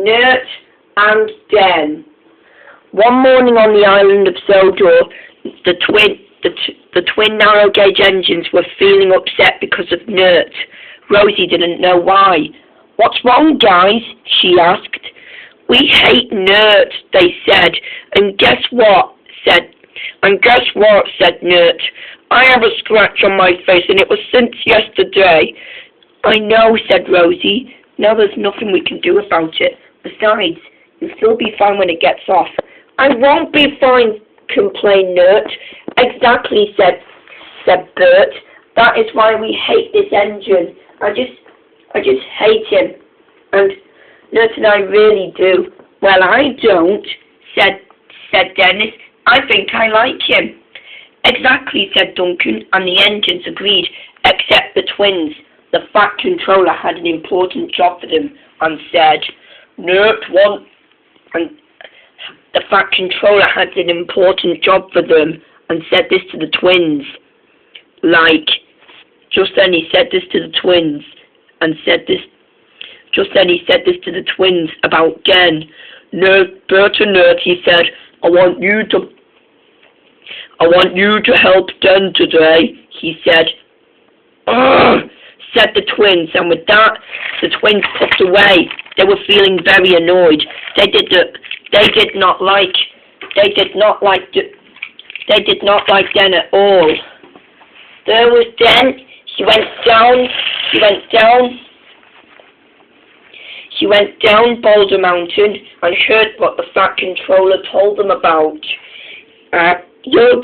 Nert and Den. One morning on the island of Sodor, the twin narrow gauge engines were feeling upset because of Nert. Rosie didn't know why. "What's wrong, guys?" she asked. "We hate Nert," they said. And guess what?" said Nert. "I have a scratch on my face and it was since yesterday." "I know," said Rosie. "Now there's nothing we can do about it. Besides, you'll still be fine when it gets off." "I won't be fine," complained Nert. "Exactly," said Bert. "That is why we hate this engine. I just hate him. And Nert and I really do." "Well, I don't," said Dennis. "I think I like him." "Exactly," said Duncan, and the engines agreed, except the twins. The Fat Controller had an important job for them and said, "Nert wants," and the Fat Controller had an important job for them and said this to the twins. Just then he said this to the twins about Den. "Bert and Nert," he said, I want you to help Den today," he said. "Ugh," said the twins, and with that, the twins puffed away. They were feeling very annoyed. They did not like Den at all. There was Den. He went down Boulder Mountain and heard what the Fat Controller told them about. You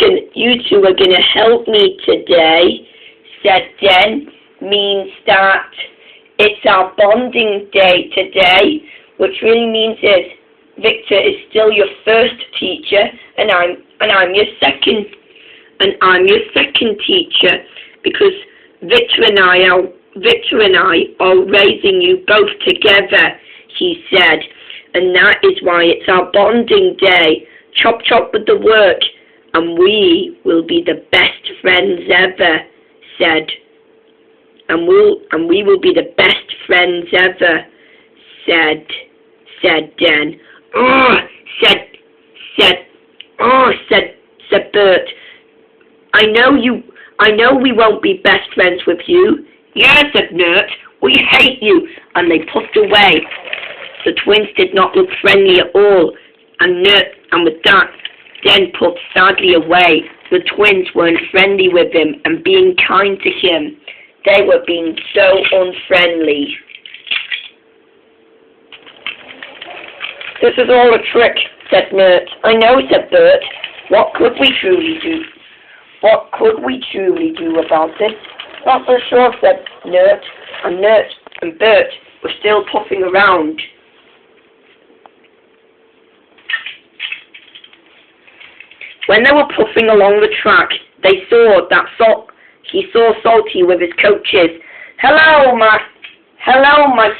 two are gonna help me today," said Den. "Means that it's our bonding day today, which really means is Victor is still your first teacher, and I'm your second teacher, because Victor and I are raising you both together," he said, "and that is why it's our bonding day. Chop chop with the work, and we will be the best friends ever," said. And we will be the best friends ever," said Den. "Oh," said Bert. I know we won't be best friends with you." "Yes," said Nert. "We hate you," and they puffed away. The twins did not look friendly at all, and with that, Den puffed sadly away. The twins weren't friendly with him and being kind to him. They were being so unfriendly. "This is all a trick," said Nert. "I know," said Bert. What could we truly do about this?" "Not so sure," said Nert, and Bert were still puffing around. When they were puffing along the track, he saw Salty with his coaches. Hello, my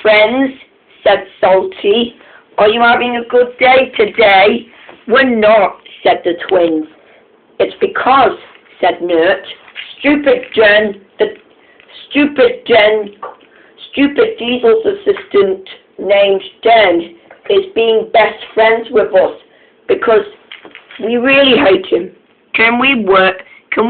friends," said Salty. "Are you having a good day today?" "We're not," said the twins. "It's because," said Nert, stupid Diesel's assistant named Den is being best friends with us because we really hate him. Can we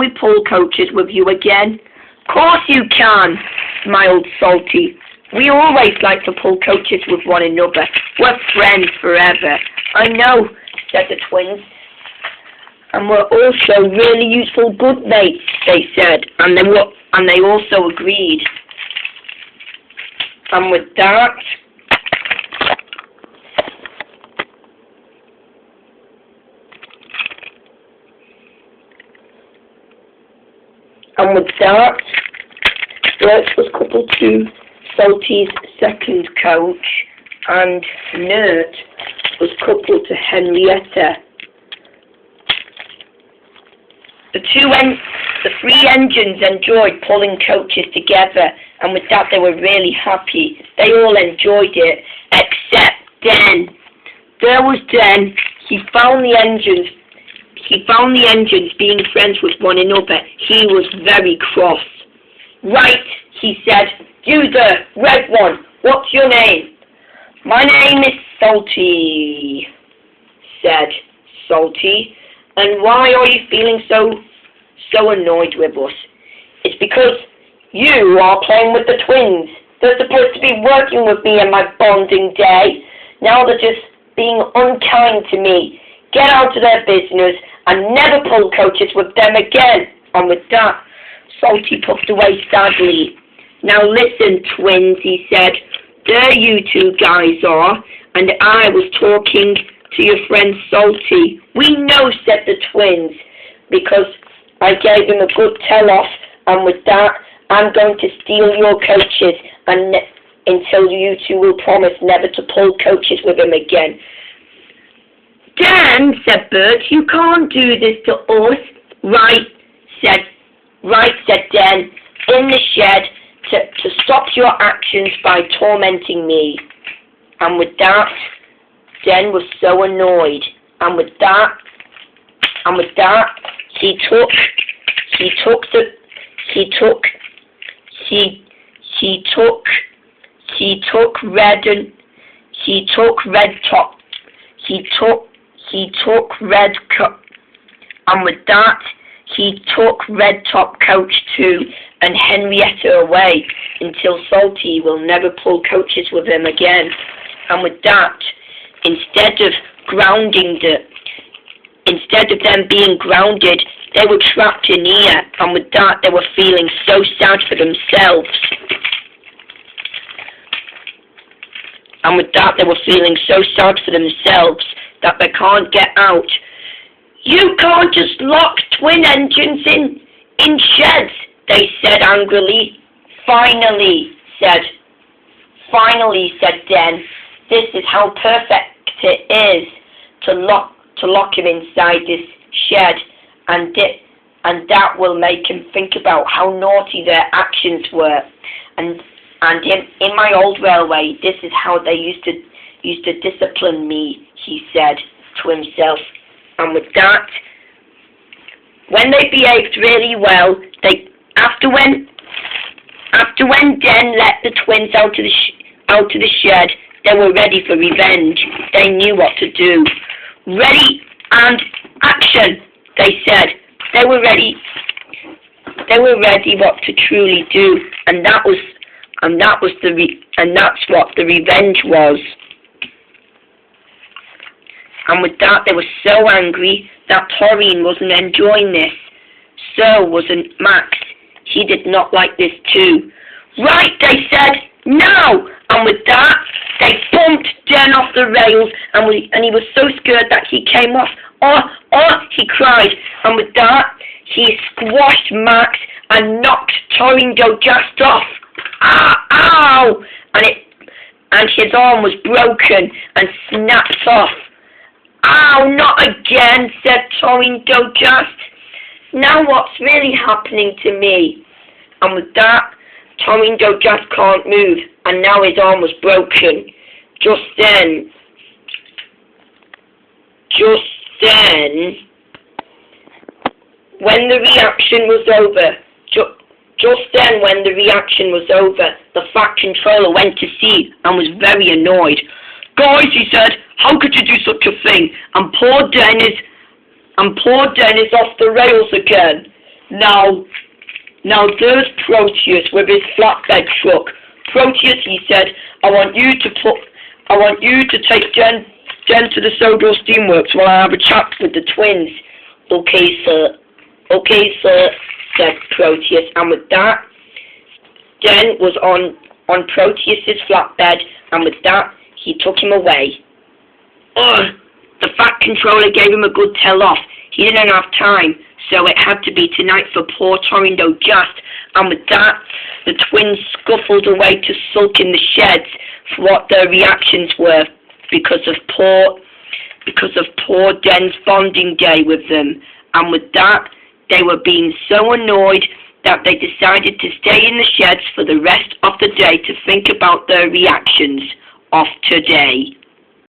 pull coaches with you again?" "Course you can," smiled Salty. "We always like to pull coaches with one another. We're friends forever." "I know," said the twins. "And we're also really useful good mates," they said, and they also agreed. And with that, Bert was coupled to Salty's second coach, and Nert was coupled to Henrietta. The three engines enjoyed pulling coaches together, and with that they were really happy. They all enjoyed it, except Den. There was Den. He found the engines being friends with one another. He was very cross. "Right," he said. "You the red one, what's your name?" "My name is Salty, said Salty. And why are you feeling so annoyed with us? It's because you are playing with the twins. They're supposed to be working with me on my bonding day. Now they're just being unkind to me. Get out of their business and never pull coaches with them again. And with that, Salty puffed away sadly. Now listen, twins, he said. There you two guys are, and I was talking to your friend Salty. We know, said the twins, because I gave him a good tell-off, and with that, I'm going to steal your coaches until you two will promise never to pull coaches with him again. Dan, said Bert, you can't do this to us. Right, said Dan, in the shed, to stop your actions by tormenting me. And with that, Dan was so annoyed. And with that, he took Red Top Coach 2 and Henrietta away until Salty will never pull coaches with him again. And with that, instead of them being grounded, they were trapped in here, and with that they were feeling so sad for themselves. That they can't get out. You can't just lock twin engines in sheds, they said angrily. Finally, said Den, this is how perfect it is to lock him inside this shed, and that will make him think about how naughty their actions were. And in my old railway, this is how they used to discipline me, he said to himself. And with that, when they behaved really well, after when Den let the twins out of the shed, they were ready for revenge. They knew what to do. Ready and action, they said. They were ready what to truly do, and that's what the revenge was. And with that, they were so angry that Taurine wasn't enjoying this. So wasn't Max. He did not like this too. Right, they said, now! And with that, they bumped Den off the rails, and he was so scared that he came off. Oh, he cried. And with that, he squashed Max and knocked Torindo just off. Ow! And his arm was broken and snapped off. Ow, not again, said Torindo just. Now what's really happening to me? And with that, Torindo just can't move, and now his arm was broken. Just then, when the reaction was over, the Fat Controller went to see and was very annoyed. Guys, he said, how could you do such a thing? And poor Den is off the rails again. Now there's Proteus with his flatbed truck. Proteus, he said, I want you to take Den to the Sodor Steamworks while I have a chat with the twins. Okay, sir, said Proteus, and with that, Den was on Proteus's flatbed, and with that, he took him away. The Fat Controller gave him a good tell-off. He didn't have time, so it had to be tonight for poor Torindo just, and with that, the twins scuffled away to sulk in the sheds for what their reactions were because of poor Den's bonding day with them, and with that, they were being so annoyed that they decided to stay in the sheds for the rest of the day to think about their reactions of today.